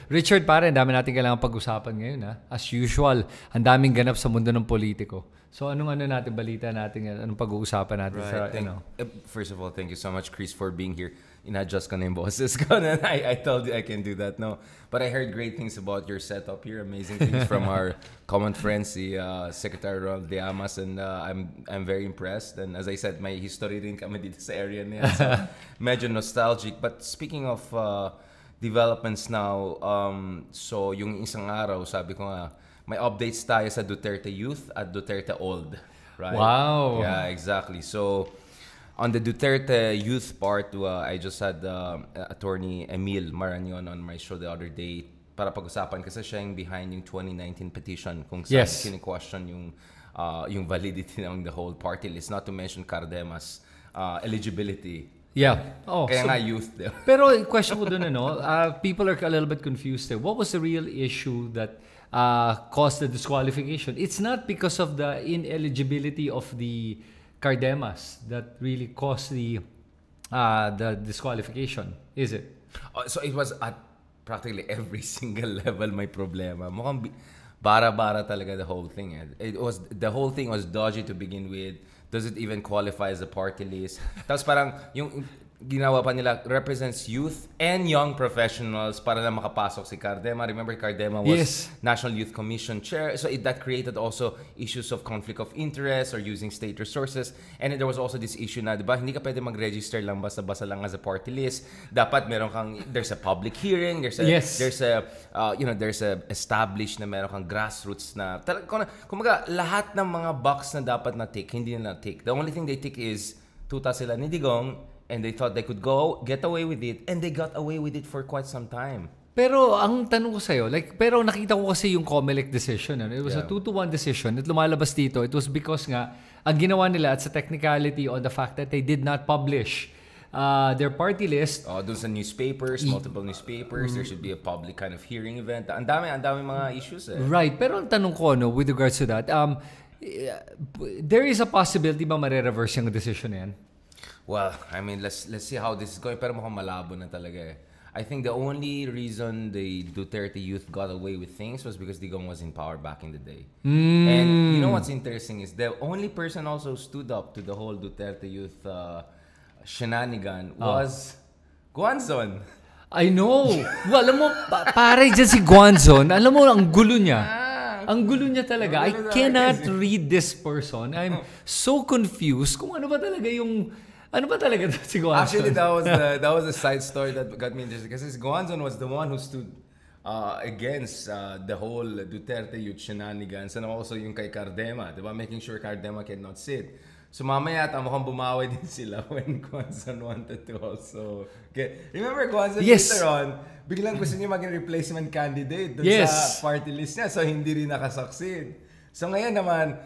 Richard, pare, ang dami natin kailangan pag-usapan ngayon. As usual, ang daming ganap sa mundo ng politiko. So, anong natin, balita natin, anong pag-uusapan natin sa, First of all, thank you so much, Chris, for being here. In-adjust ka na yung bosses ko. I told you I can do that. No. But I heard great things about your setup here. Amazing things from our common friends, si Secretary Ronald De Amas. And I'm very impressed. And as I said, may history rin kami dito sa area niya. So, medyo nostalgic. But speaking of developments now, so yung isang araw, sabi ko nga, may updates tayo sa Duterte Youth at Duterte Old. Right? Wow. Yeah, exactly. So, on the Duterte Youth part, I just had Attorney Emil Marañon on my show the other day para pag-usapan kasi siya yung behind yung 2019 petition kung saan kini-question yung validity ng the whole party list, not to mention Cardema's eligibility. Yeah. Kaya nga youth. Pero question ko dun, people are a little bit confused there. What was the real issue that caused the disqualification? It's not because of the ineligibility of the Cardemas that really caused the disqualification, is it? So it was at practically every single level may problema. Mukhang bara-bara talaga the whole thing. The whole thing was dodgy to begin with. Does it even qualify as a party list? Tapos parang yung ginawa pa nila represents youth and young professionals para na makapasok si Cardema. Remember, Cardema was National Youth Commission chair. So that created also issues of conflict of interest or using state resources. And then there was also this issue na, di ba, hindi ka pwede mag-register lang basta-basta lang as a party list. Dapat there's a public hearing, there's a established na meron kang grassroots na, kumaga, lahat ng mga box na dapat na tick, hindi na tick. The only thing they tick is, tuta sila ni Digong, and they thought they could get away with it, and they got away with it for quite some time. Pero ang tanong ko sa'yo, pero nakita ko kasi yung COMELEC decision. It was a 2-1 decision. At lumalabas dito, it was because nga, ang ginawa nila at sa technicality on the fact that they did not publish their party list. Dun sa newspapers, multiple newspapers, there should be a public kind of hearing event. Ang dami mga issues Right. Pero ang tanong ko, with regards to that, there is a possibility ba mare-reverse yung decision na yan? Well, I mean, let's see how this is going. Pero mukhang malabo na talaga I think the only reason the Duterte youth got away with things was because Digong was in power back in the day. And you know what's interesting is the only person also stood up to the whole Duterte youth shenanigan was Guanzon. I know. Well, alam mo, pare dyan si Guanzon, alam mo, ang gulo niya. Ang gulo niya talaga. I cannot read this person. I'm so confused kung ano ba talaga si Guanzon? Actually, that was a side story that got me interested because Guanzon was the one who stood against the whole Duterte youth shenanigans and also yung kay Cardema, diba? Making sure Cardema cannot sit. So mamaya mukhang bumawi din sila when Guanzon wanted to also get... Remember Guanzon later on, biglang gusto niya maging replacement candidate dun sa party list niya, so hindi rin nakasucceed. So ngayon naman,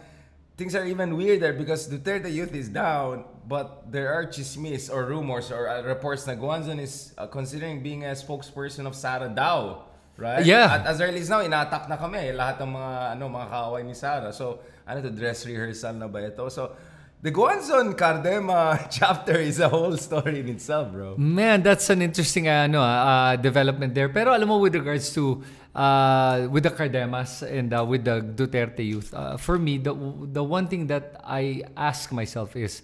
things are even weirder because Duterte youth is down, but there are chismis or rumors or reports na Guanzon is considering being a spokesperson of Sara daw. Right? Yeah. At as early as now, ina-attack na kami lahat ng mga kaaway ni Sara. So, dress rehearsal na ba ito? So, the Guanzon Cardema chapter is a whole story in itself, bro. Man, that's an interesting development there. Pero alam mo, with regards to with the Cardemas and with the Duterte youth, for me, the one thing that I ask myself is,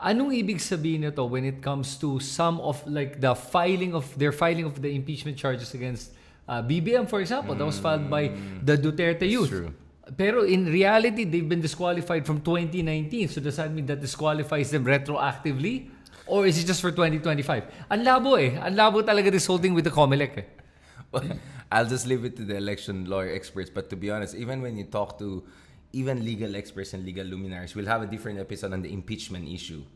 anong ibig sabihin nito when it comes to some of like the filing of the impeachment charges against BBM, for example, that was filed by the Duterte youth. True. Pero in reality, they've been disqualified from 2019. So does that mean that disqualifies them retroactively? Or is it just for 2025? Ang labo Ang labo talaga this whole thing with the COMELEC Well, I'll just leave it to the election lawyer experts. But to be honest, even when you talk to even legal experts and legal luminaries, we'll have a different episode on the impeachment issue.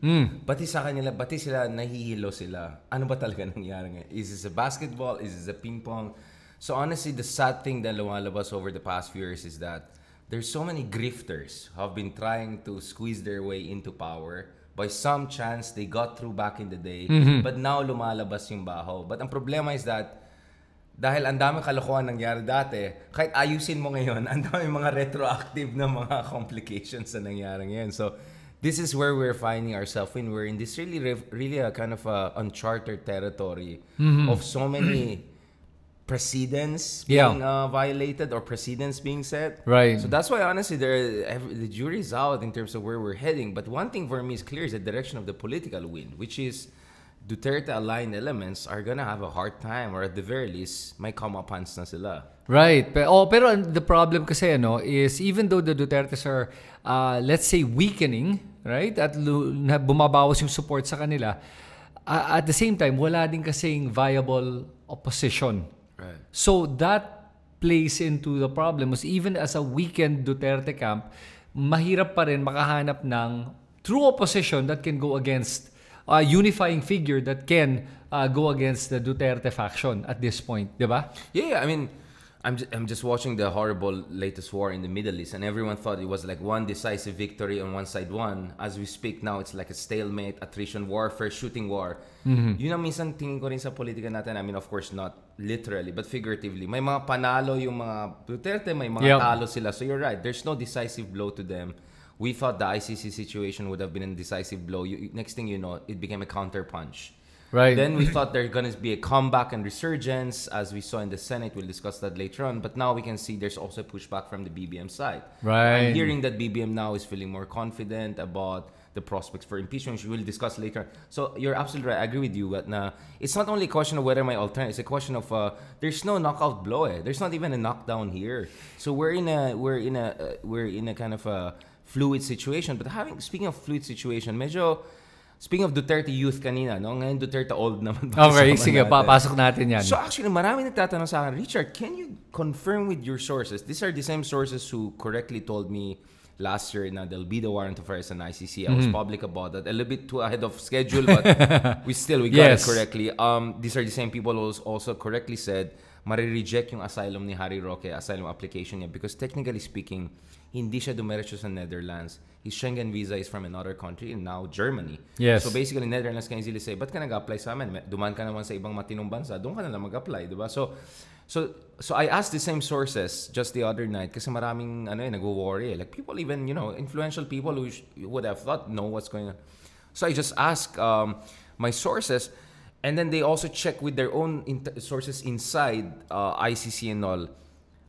Bati sila nahihilo sila. Ano ba talaga nangyari ngayon? Is this a basketball? Is this a ping pong? So honestly, the sad thing that lumalabas over the past few years is that there's so many grifters who have been trying to squeeze their way into power. By some chance, they got through back in the day, but now lumalabas yung baho. But ang problema is that dahil ang daming kalokohan nangyari dati, kahit ayusin mo ngayon, ang daming mga retroactive na mga complications na nangyari ngayon. So this is where we're finding ourselves when we're in this really a kind of uncharted territory of so many precedents Yeah. being violated or precedents being set. Right. So that's why honestly, the jury's out in terms of where we're heading. But one thing for me is clear: is the direction of the political wind, which is Duterte-aligned elements are gonna have a hard time, or at the very least, may come-upans na sila. Right. Pero the problem kasi is even though the Dutertes are, let's say, weakening, right? At bumabawas yung support sa kanila, at the same time, wala din kasing viable opposition. Right. So that plays into the problem. Even as a weakened Duterte camp, mahirap pa rin makahanap ng true opposition that can go against a unifying figure that can go against the Duterte faction at this point, di ba? Yeah, I mean, I'm just watching the horrible latest war in the Middle East, and everyone thought it was like one decisive victory on one side won. As we speak now, it's like a stalemate, attrition warfare, shooting war. Yun ang minsan tingin ko rin sa politika natin. I mean, of course, not literally, but figuratively. May mga panalo yung mga Duterte, may mga talo sila. So you're right, there's no decisive blow to them. We thought the ICC situation would have been a decisive blow. Next thing you know, it became a counter-punch. Right. Then we thought there's going to be a comeback and resurgence, as we saw in the Senate. We'll discuss that later on. But now we can see there's also pushback from the BBM side. Right. I'm hearing that BBM now is feeling more confident about the prospects for impeachment, which we'll discuss later. So you're absolutely right. I agree with you. But it's not only a question of whether my alternative. It's a question of there's no knockout blow. There's not even a knockdown here. So we're in a kind of a fluid situation. But speaking of fluid situation, speaking of Duterte youth kanina, no? Ngayon Duterte old naman. Okay, sige, papasok natin yan. So actually, marami nagtatanong sa akin, Richard, can you confirm with your sources? These are the same sources who correctly told me last year na there'll be the warrant of arrest on ICC. I was public about that. A little bit too ahead of schedule, but we got it correctly. These are the same people who also correctly said mare-reject yung asylum ni Harry Roque, asylum application niya, because technically speaking, hindi siya dumiretso sa Netherlands. His Schengen visa is from another country, and now Germany. Yes. So basically, Netherlands can easily say, ba't ka nag-apply sa amin? Duman ka naman sa ibang matinong bansa, doon ka na lang mag-apply, di ba? So I asked the same sources just the other night kasi maraming nagwo-worry. Like people even, influential people who would have thought know what's going on. So I just asked my sources, and then they also check with their own sources inside ICC and all.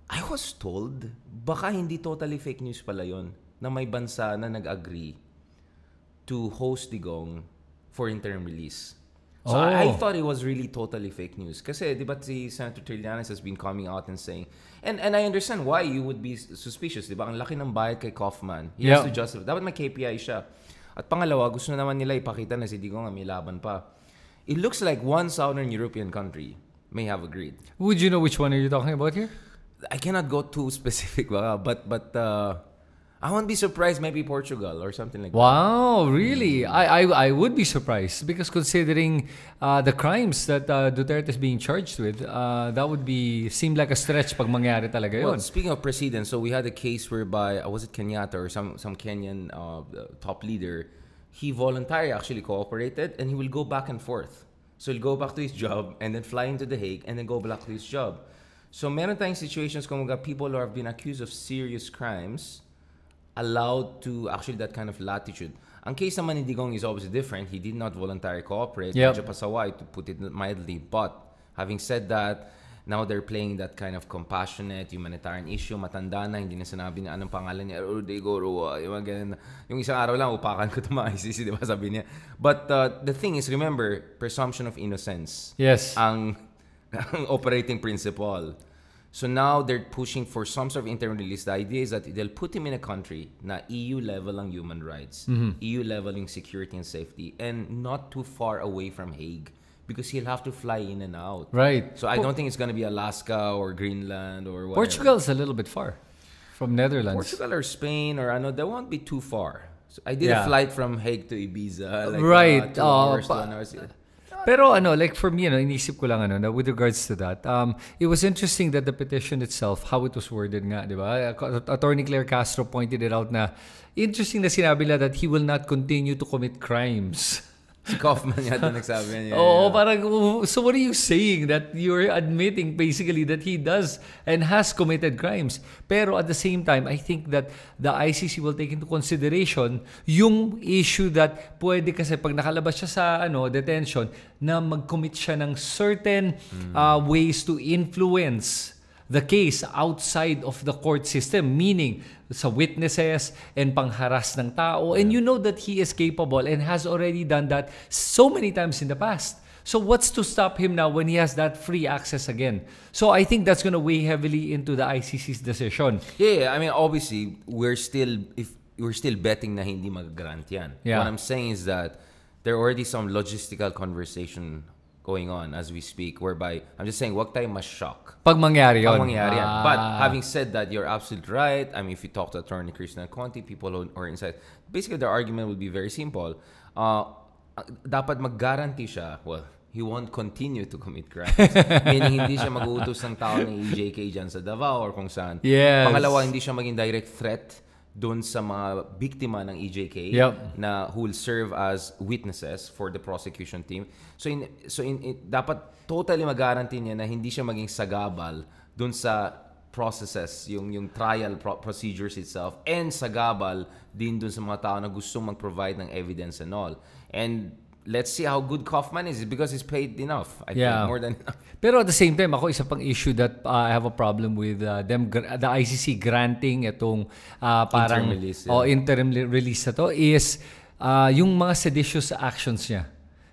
I was told, baka hindi totally fake news pala yun, na may bansa na nag-agree to host Digong for interim release. So I thought it was really totally fake news. Kasi, di ba, si Senator Trillanes has been coming out and saying, and I understand why you would be suspicious, di ba? Ang laki ng bayad kay Kaufman. He has to justify. Dapat may KPI siya. At pangalawa, gusto na naman nila ipakita na si Digong may laban pa. It looks like one Southern European country may have agreed. Would you know which one are you talking about here? I cannot go too specific, but I won't be surprised. Maybe Portugal or something like that. Wow, really? I would be surprised because considering the crimes that Duterte is being charged with, that would seem like a stretch pag mangyari talaga yun. Well, speaking of precedents, so we had a case whereby was it Kenyatta or some Kenyan top leader, he voluntarily actually cooperated, and he will go back and forth. So he'll go back to his job and then fly into The Hague and then go back to his job. So meron tayong situations kung people who have been accused of serious crimes allowed to actually that kind of latitude. Ang case naman ni Digong is obviously different. He did not voluntarily cooperate. Medyo pasaway, to put it mildly. But having said that, now they're playing that kind of compassionate humanitarian issue. Matanda na, hindi na sinabi niya anong pangalan niya. Rodrigo Roa. Yung isang araw lang, upakan ko ito mga ICC, di ba sabi niya. But the thing is, remember, presumption of innocence. Yes. Ang operating principle. So now they're pushing for some sort of interim release. The idea is that they'll put him in a country na EU level ang human rights, EU level yung security and safety, and not too far away from Hague because he'll have to fly in and out. Right. So I don't think it's going to be Alaska or Greenland or whatever. Portugal's a little bit far from Netherlands. Portugal or Spain or they won't be too far. So I did a flight from Hague to Ibiza. Like, right. 2 hours, 2 hours. Pero like for me, inisip ko lang na with regards to that, it was interesting that the petition itself, how it was worded nga, di ba? Attorney Claire Castro pointed it out na interesting na sinabi nila that he will not continue to commit crimes. Si Kaufman yata nagsabi niya. Oo, parang, so what are you saying? That you're admitting basically that he does and has committed crimes. Pero at the same time, I think that the ICC will take into consideration yung issue that pwede kasi pag nakalabas siya sa detention, na mag-commit siya ng certain ways to influence the case outside of the court system, meaning sa witnesses and pangharas ng tao. And you know that he is capable and has already done that so many times in the past. So what's to stop him now when he has that free access again? So I think that's going to weigh heavily into the ICC's decision. Yeah, I mean, obviously, we're still betting na hindi mag-grant yan. Yeah. What I'm saying is that there are already some logistical conversation going on as we speak, whereby I'm just saying, wag tayo ma-shock. Pag mangyari yun. Pag mangyari yan. But having said that, you're absolutely right. I mean, if you talk to Attorney Christina Conti, people who are inside, basically their argument would be very simple. Dapat mag-guarantee siya, well, he won't continue to commit crimes. Meaning, hindi siya mag-uutos ng tao ng EJK dyan sa Davao or kung saan. Yes. Pangalawa, hindi siya maging direct threat doon sa mga biktima ng EJK na who will serve as witnesses for the prosecution team. So dapat totally mag-guarantee niya na hindi siya maging sagabal doon sa processes, yung trial procedures itself, and sagabal din doon sa mga tao na gustong mag-provide ng evidence and all. And let's see how good Kaufman is because he's paid enough. I think more than enough. Pero at the same time, ako isa pang issue that I have a problem with the ICC granting itong parang interim release na to is yung mga seditious actions niya.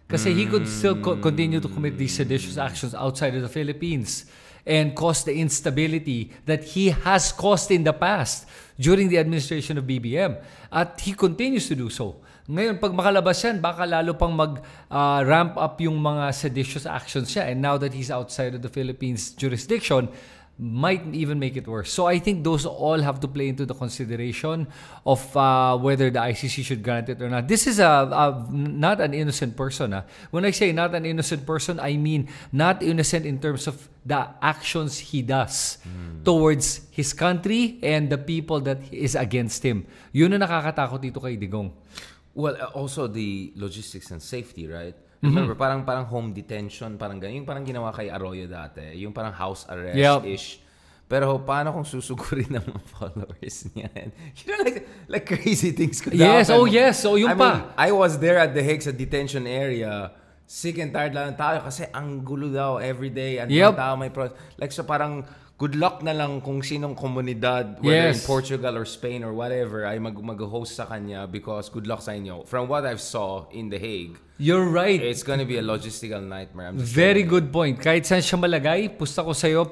Kasi he could still continue to commit these seditious actions outside of the Philippines and cause the instability that he has caused in the past during the administration of BBM. At he continues to do so. Ngayon, pag makalabas yan, baka lalo pang mag-ramp up yung mga seditious actions siya. And now that he's outside of the Philippines jurisdiction, might even make it worse. So I think those all have to play into the consideration of whether the ICC should grant it or not. This is not an innocent person. When I say not an innocent person, I mean not innocent in terms of the actions he does towards his country and the people that is against him. Yun ang nakakatakot dito kay Digong. Well, also the logistics and safety, right? Remember, parang home detention, parang ganyan. Yung parang ginawa kay Arroyo dati. Yung parang house arrest-ish. Pero paano kung susugurin ng mga followers niya? You know, like crazy things could happen. Yes. So yung mean, I was there at the Hague sa detention area. Sick and tired lang ng tao kasi ang gulo daw everyday. Ang tao may like so parang good luck na lang kung sinong komunidad, whether in Portugal or Spain or whatever, ay mag-host sa kanya because good luck sa inyo. From what I've saw in The Hague, you're right. It's gonna be a logistical nightmare. Very good point. Kahit saan siya malagay, pusta ko sa'yo,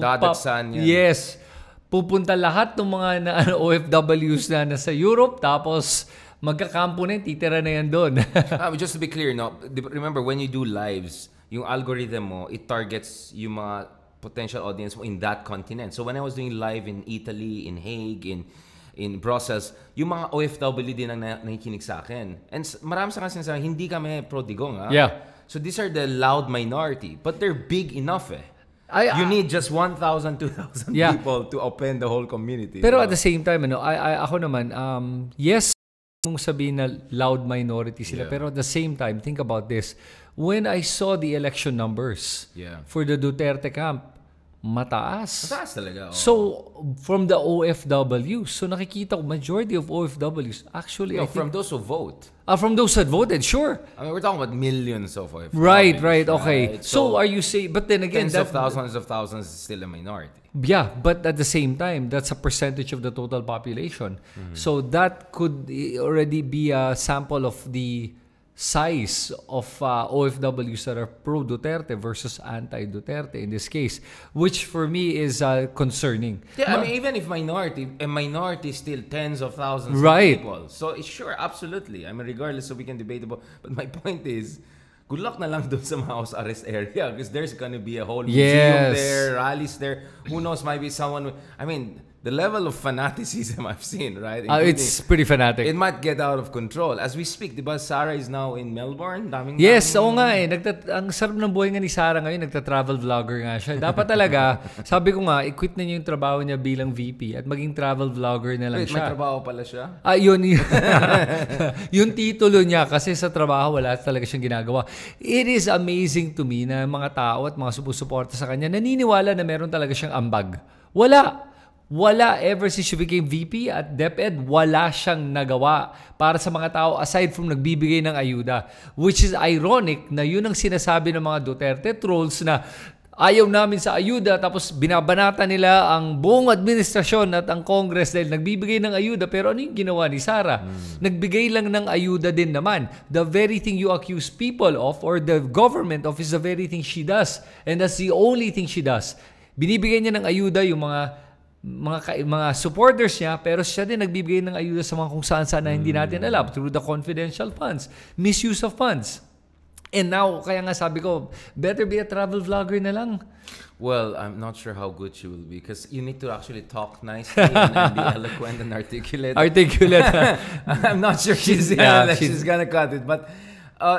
dadagsan yan. Yes. Pupunta lahat ng mga OFWs na nasa Europe, tapos magkakampo na yun, titira na yan doon. Just to be clear, no, remember when you do lives, yung algorithm mo, it targets yung mga potential audience mo in that continent. So when I was doing live in Italy, in Hague, in Brussels, yung mga OFW din ang nakikinig sa akin. And marami sa kanila sinasabi, hindi kami pro-Digong. So these are the loud minority, but they're big enough you need just 1,000, 2,000 people to open the whole community. Pero at the same time, ako naman, yes, mong sabihin na loud minority sila. Pero at the same time, think about this. When I saw the election numbers for the Duterte camp, mataas. Mataas talaga. So, from the OFWs, so nakikita ko, majority of OFWs, actually, I think... From those who vote. From those that voted, sure. I mean, we're talking about millions of OFWs. Right, okay. So, are you saying... But then again... Tens of thousands is still a minority. Yeah, but at the same time, that's a percentage of the total population. So, that could already be a sample of the size of OFWs that are pro-Duterte versus anti-Duterte in this case, which for me is concerning. Yeah, I mean, even if a minority is still tens of thousands of people. So, sure, absolutely. I mean, regardless, so we can debate about. But my point is, good luck na lang dun sa mga house arrest area because there's gonna be a whole museum there, rallies there. Who knows, might be someone. I mean, the level of fanaticism I've seen, right? Including, It's pretty fanatic. it might get out of control. As we speak, di ba, Sarah is now in Melbourne? Yes, oo nga eh. Ang sarap ng buhay nga ni Sarah ngayon, nagta-travel vlogger nga siya. Dapat talaga, sabi ko nga, i-quit na niya yung trabaho niya bilang VP at maging travel vlogger na lang Wait, siya. may trabaho pala siya? Yun. Yung titulo niya, kasi sa trabaho, wala talaga siyang ginagawa. It is amazing to me na mga tao at mga sumusuporta sa kanya, naniniwala na meron talaga siyang ambag. Wala ever since she became VP at DepEd, wala siyang nagawa para sa mga tao aside from nagbibigay ng ayuda. Which is ironic na yun ang sinasabi ng mga Duterte trolls na ayaw namin sa ayuda tapos binabanata nila ang buong administrasyon at ang Congress dahil nagbibigay ng ayuda. Pero ano yung ginawa ni Sara? Nagbigay lang ng ayuda din naman. The very thing you accuse people of or the government of is the very thing she does. And that's the only thing she does. Binibigay niya ng ayuda yung mga supporters niya, pero siya din nagbibigay ng ayuda sa mga kung saan-saan na hindi natin alam through the confidential funds, misuse of funds. And now, kaya nga sabi ko, better be a travel vlogger na lang. Well, I'm not sure how good she will be because you need to actually talk nicely and be eloquent and articulate. I'm not sure she's gonna cut it, but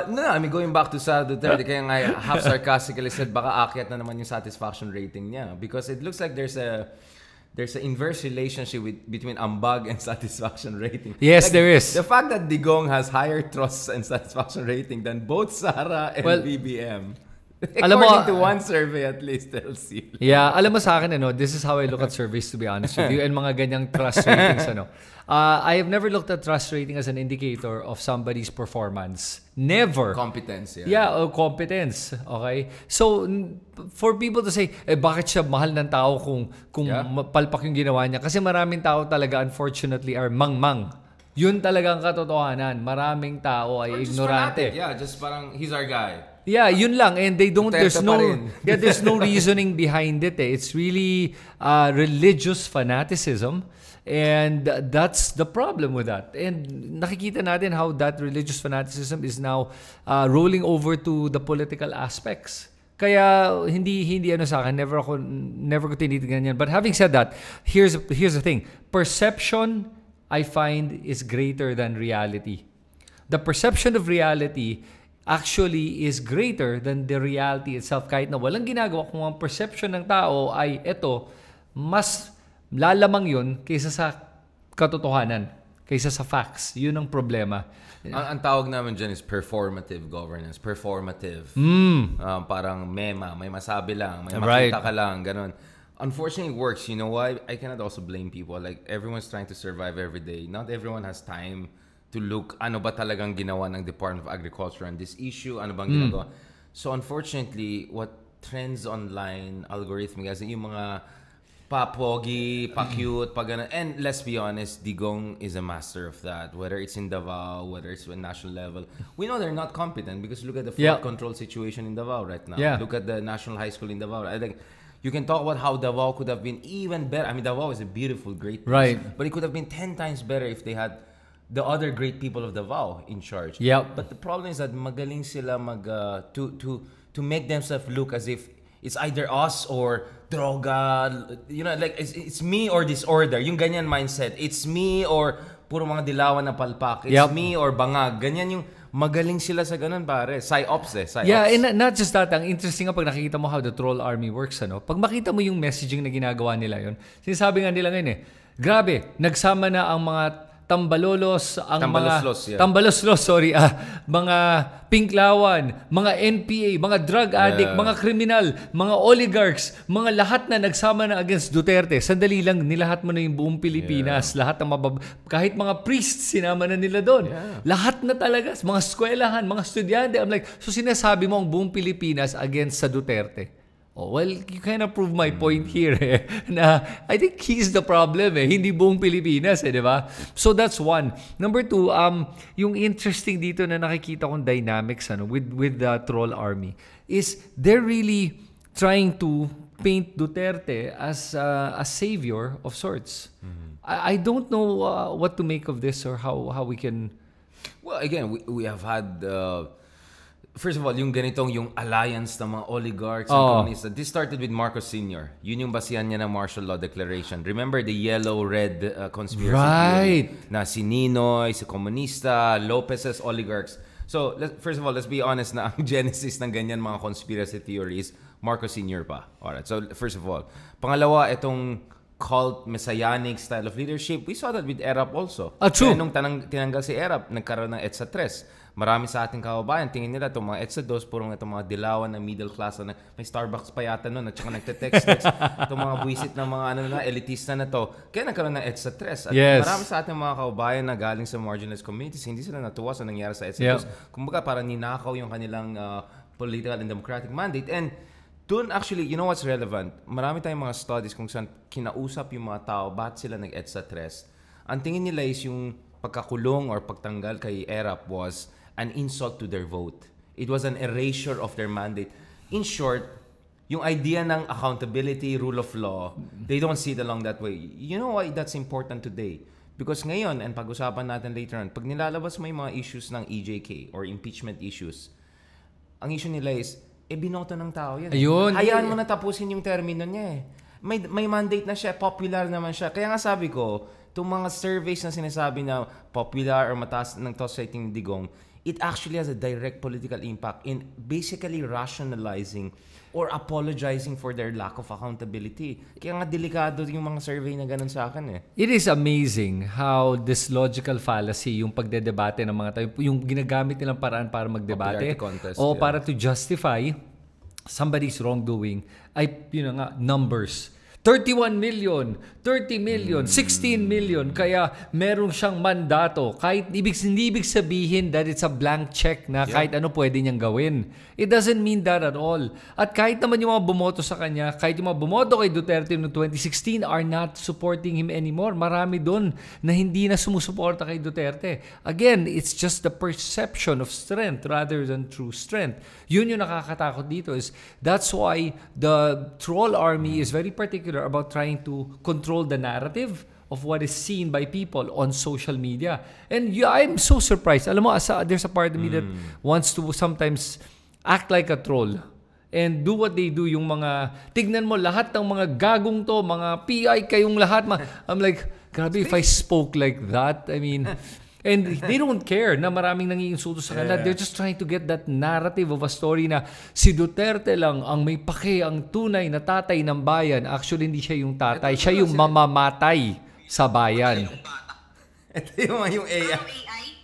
no, I mean, going back to Sara Duterte, kaya nga half sarcastically said baka akyat na naman yung satisfaction rating niya because it looks like there's an inverse relationship between ambag and satisfaction rating. Yes, like, there is. The fact that Digong has higher trust and satisfaction rating than both Sara and BBM. According to one survey at least, tells you. Yeah, alam mo sa akin, this is how I look at surveys to be honest with you and mga ganyang trust ratings. I have never looked at trust rating as an indicator of somebody's performance. Never. Competence, competence. Okay? So, for people to say, bakit siya mahal ng tao kung palpak yung ginawa niya? Kasi maraming tao talaga, unfortunately, are mangmang. Yun talagang katotohanan. Maraming tao ay ignorante. Just parang, he's our guy. Yeah, yun lang. And they don't, there's no reasoning behind it. It's really religious fanaticism. And that's the problem with that. And nakikita natin how that religious fanaticism is now rolling over to the political aspects. Kaya hindi sa akin, never ko tinitingnan yan. But having said that, here's the thing. Perception, I find, is greater than reality. The perception of reality actually is greater than the reality itself. Kahit na walang ginagawa, kung ang perception ng tao ay mas lalamang yun kaysa sa katotohanan, kaysa sa facts. Yun ang problema. Ang tawag namin dyan is performative governance. Performative. Parang mema, may masabi lang, may makita ka lang, ganun. Unfortunately, it works. You know why? I cannot also blame people. Like, everyone's trying to survive every day. Not everyone has time to look, ano ba talagang ginawa ng Department of Agriculture on this issue? Ano bang ginagawa? So, unfortunately, what trends online, algorithmic, as yung mga pa-pogi, pa-cute, pa-ganon. And let's be honest, Digong is a master of that. Whether it's in Davao, whether it's at national level. We know they're not competent because look at the flood control situation in Davao right now. Yeah. Look at the National High School in Davao. I think you can talk about how Davao could have been even better. I mean, Davao is a beautiful, great place. Right. But it could have been 10 times better if they had the other great people of Davao in charge. Yep. But the problem is that magaling sila to make themselves look as if it's either us or droga, like it's me or disorder. Yung ganyan mindset. It's me or puro mga dilawan na palpak. It's me or bangag. Ganyan yung magaling sila sa ganun, pare. Psyops. Yeah, and not just that. Ang interesting nga pag nakikita mo how the troll army works, pag makita mo yung messaging na ginagawa nila yun, sinasabi nga nila ngayon grabe, nagsama na ang mga Tambalolos, mga Pinklawan, mga NPA, mga drug addict, mga kriminal, mga oligarchs, mga lahat na nagsama na against Duterte. Sandali lang, nilahat mo na yung buong Pilipinas. Lahat ng kahit mga priests, sinama na nila doon. Lahat na talaga, mga eskwelahan, mga estudyante. I'm like, so sinasabi mo ang buong Pilipinas against sa Duterte. Oh, well, you kind of prove my point here na I think he's the problem hindi buong Pilipinas di ba? So that's one. Number two, yung interesting dito na nakikita kong dynamics with the troll army is they're really trying to paint Duterte as a savior of sorts. I don't know what to make of this or how we can. Well, again, we have had first of all, yung ganitong yung alliance ng mga oligarchs and komunista, this started with Marcos Sr. Yun yung basihan niya ng martial law declaration. Remember the yellow-red conspiracy theory na si Ninoy, si komunista, Lopez's oligarchs. So, first of all, let's be honest na ang genesis ng ganyan mga conspiracy theories, Marcos Sr. pa. Alright, so first of all. Pangalawa, itong cult, messianic style of leadership, we saw that with ERAP also. True. Kaya nung tinanggal si ERAP, nagkaroon ng EDSA 3. Marami sa ating kababayan, tingin nila itong mga EDSA 2, purong itong mga dilawan ng middle class na may Starbucks pa yata nun at saka nagte-text. Itong mga buwisit ng mga elitista na to. Kaya nagkaroon ng EDSA 3. At marami sa ating mga kababayan na galing sa marginalized communities, hindi sila natuwa sa nangyari sa EDSA 2. Kumbaga parang ninakaw yung kanilang political and democratic mandate. And doon actually, you know what's relevant? Marami tayong mga studies kung saan kinausap yung mga tao, bakit sila nag-EDSA 3. Ang tingin nila is yung pagkakulong or pagtanggal kay ERAP was an insult to their vote. It was an erasure of their mandate. In short, yung idea ng accountability, rule of law, they don't see it along that way. You know why that's important today? Because ngayon, and pag-usapan natin later on, pag nilalabas mo yung mga issues ng EJK or impeachment issues, ang issue nila is, binoto ng tao yan. Ayun. Hayaan mo na tapusin yung termino niya eh. May mandate na siya, popular naman siya. Kaya nga sabi ko, itong mga surveys na sinasabi na popular or mataas ng toss rating ni Digong, it actually has a direct political impact in basically rationalizing or apologizing for their lack of accountability. Kaya nga delikado yung mga survey na ganun sa akin eh. It is amazing how this logical fallacy, yung pagdedebate ng mga tao, yung ginagamit nilang paraan para magdebate o para to justify somebody's wrongdoing ay yun nga, numbers. 31 million, 30 million, 16 million. Kaya meron siyang mandato. Kahit hindi ibig sabihin that it's a blank check na kahit ano pwede niyang gawin. It doesn't mean that at all. At kahit naman yung mga bumoto sa kanya, kahit yung mga bumoto kay Duterte noong 2016 are not supporting him anymore. Marami doon na hindi na sumusuporta kay Duterte. Again, it's just the perception of strength rather than true strength. Yun yung nakakatakot dito is that's why the troll army is very particular about trying to control the narrative of what is seen by people on social media. And I'm so surprised. Alam mo, there's a part of me that wants to sometimes act like a troll and do what they do. Yung mga, tignan mo lahat ng mga gagong to, mga PI kayong lahat. I'm like, grabe, if I spoke like that, I mean... And they don't care na maraming nangiinsulto sa kanila. They're just trying to get that narrative of a story na si Duterte lang ang may pake, ang tunay na tatay ng bayan. Actually, hindi siya yung tatay. Siya yung mamamatay sa bayan. Ito yung AI.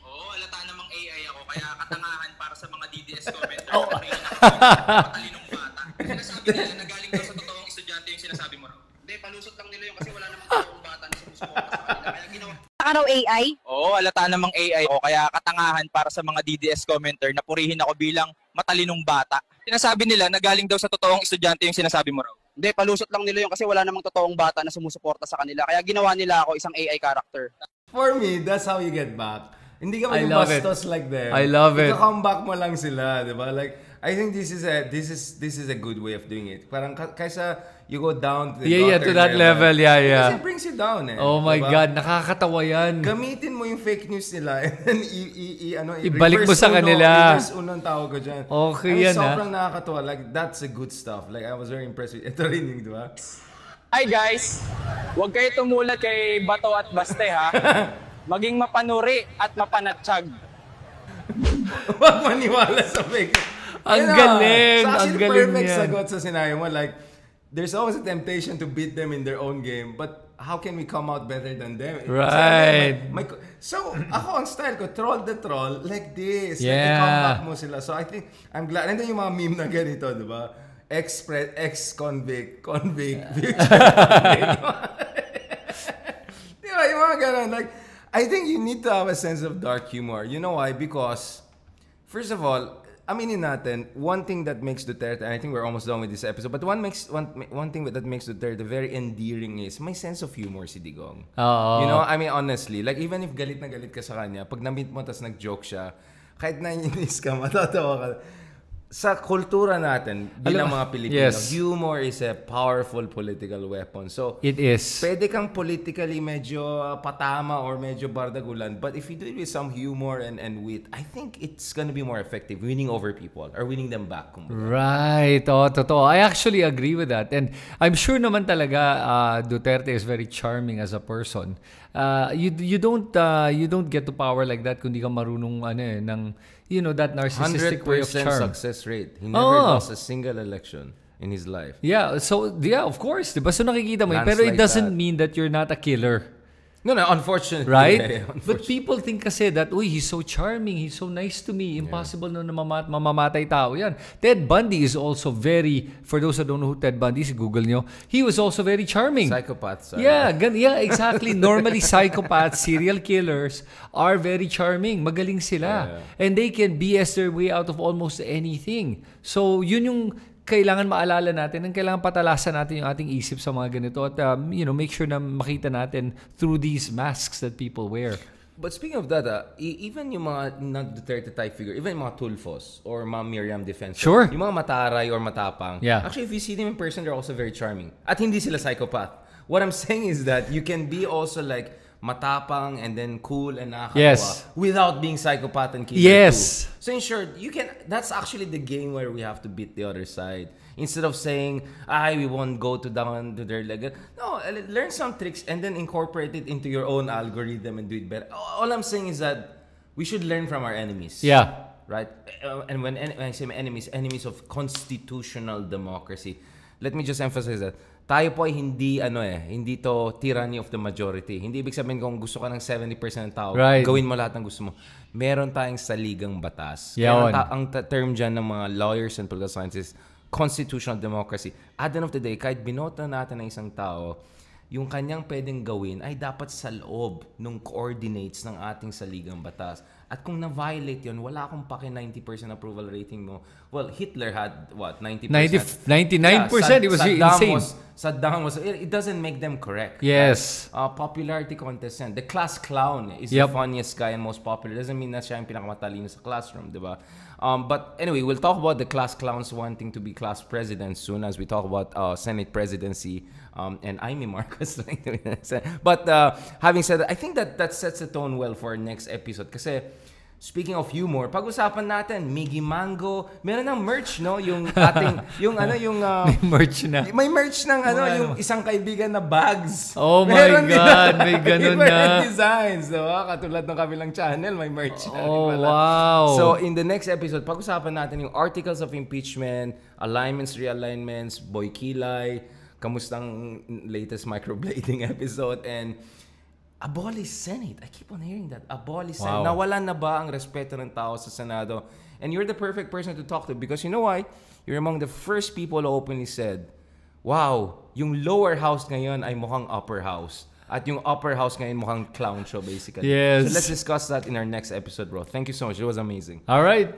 Oo, alata namang AI ako. Kaya katangahan para sa mga DDS commenter. Matalinong bata. Sinasabi nila na galing daw sa totoong estudyante yung sinasabi mo. Hindi, palusot lang nila yun kasi wala namang totoong bata na sumusuporta sa kanila. Kaya ginawa. Araw AI? Oo, alata namang AI ako. Kaya katangahan para sa mga DDS commenter na purihin ako bilang matalinong bata. Sinasabi nila na galing daw sa totoong estudyante yung sinasabi mo raw. Hindi, palusot lang nila yun kasi wala namang totoong bata na sumusuporta sa kanila. Kaya ginawa nila ako isang AI character. For me, that's how you get back. Hindi ka maging bastos like them. I love it. Ika-comeback mo lang sila, di ba? Like, I think this is a good way of doing it. Parang kaysa you go down to the to that level. Because it brings you down eh. Oh my diba? God, nakakatawa yan. Gamitin mo yung fake news nila and then ibalik mo sa kanila. Reverse uno ang tawag ko dyan. Okay yan sobrang nakakatawa. Like, that's a good stuff. Like, I was very impressed with ito rin yung, di ba? Hi guys! Huwag kayo tumulat kay Bato at Baste ha. Maging mapanuri at mapanatsyag. Huwag maniwala sa fake news. Ang galing! So, ang galing perfect yan. sagot sa scenario mo. Like, there's always a temptation to beat them in their own game. But how can we come out better than them? Right. So, ako ang style ko, troll the troll like this. Yeah. Like, i-comeback mo sila. So, I think, I'm glad. And then yung mga meme na ganito, di ba? Ex-convict, future convict. Di ba? Yung mga ganun. Like, I think you need to have a sense of dark humor. You know why? Because, first of all, aminin natin, one thing that makes Duterte, and I think we're almost done with this episode, but one thing that makes Duterte very endearing is may sense of humor si Digong. You know, I mean, honestly, like even if galit na galit ka sa kanya, pag na-meet mo tas nag-joke siya, kahit naiinis ka, matatawa ka. sa kultura natin, bilang Alam- mga Pilipino, yes. humor is a powerful political weapon. So, It is. pwede kang politically medyo patama or medyo bardagulan, but if you do it with some humor and wit, I think it's gonna be more effective winning over people or winning them back. Right. Oh, totoo. I actually agree with that. And I'm sure naman talaga Duterte is very charming as a person. You don't get to power like that kung di ka marunong that narcissistic way of 100% charm. success rate. He never Oh. lost a single election in his life. Yeah, of course. Diba? So nakikita mo yun. Pero it Landslide doesn't that. mean that you're not a killer. No, unfortunately. Right? Yeah, But people think kasi that, he's so charming, he's so nice to me, impossible na mamamatay tao yan. Ted Bundy is also for those who don't know who Ted Bundy is, Google nyo, he was also very charming. Psychopaths. Yeah, exactly. Normally, psychopaths, serial killers are very charming. Magaling sila. Yeah. And they can BS their way out of almost anything. So, yun yung kailangan maalala natin, and kailangan patalasan natin yung ating isip sa mga ganito at make sure na makita natin through these masks that people wear. But speaking of that, even yung mga not Duterte type figure, even yung mga Tulfos or mga Miriam Defensor, Sure. yung mga mataray or matapang, Yeah. actually if you see them in person, they're also very charming. At hindi sila psychopath. What I'm saying is that you can be also like matapang and then cool and nakakatawa Yes. without being psychopath and killer Yes. too. So in short, that's actually the game where we have to beat the other side. Instead of saying, we won't go down to their leg. No, learn some tricks and then incorporate it into your own algorithm and do it better. All I'm saying is that we should learn from our enemies. Yeah. Right? And when I say enemies of constitutional democracy, let me just emphasize that tayo po ay hindi to tyranny of the majority. Hindi ibig sabihin kung gusto ka ng 70% ng tao, Right. gawin mo lahat ng gusto mo. Meron tayong saligang batas. Yawn. Kaya ang term dyan ng mga lawyers and political scientists, constitutional democracy. At the end of the day, kahit binoto natin ng isang tao, yung kanyang pwedeng gawin ay dapat sa loob ng coordinates ng ating saligang batas. At kung na-violate yun, wala akong pake 90% approval rating mo. Well, Hitler had, what, 90%? 99%. It was insane. Saddam was, it doesn't make them correct. Yes. Right? Popularity contest yan. The class clown is Yep. the funniest guy and most popular. Doesn't mean na siya yung pinakamatalino sa classroom, di ba? But anyway, we'll talk about the class clowns wanting to be class presidents soon as we talk about Senate presidency and Amy Marcos. But having said that, I think that sets the tone well for our next episode. Kasi speaking of humor, pag-usapan natin, Miggy Mango, meron ng merch, no? Yung ating, Merch na. may merch ng yung isang kaibigan na bags. Oh my Meron God, nila. may ganun Different na. designs, diba? Katulad ng kabilang channel, may merch na. Oh, di ba? wow. So, in the next episode, pag-usapan natin yung articles of impeachment, alignments, realignments, Boy Kilay, kamustang latest microblading episode, and abolish Senate. I keep on hearing that. Abolish Senate. Wow. Nawalan na ba ang respeto ng tao sa Senado? And you're the perfect person to talk to because you know why? You're among the first people who openly said, wow, yung lower house ngayon ay mukhang upper house. At yung upper house ngayon mukhang clown show basically. Yes. So let's discuss that in our next episode, bro. Thank you so much. It was amazing. All right.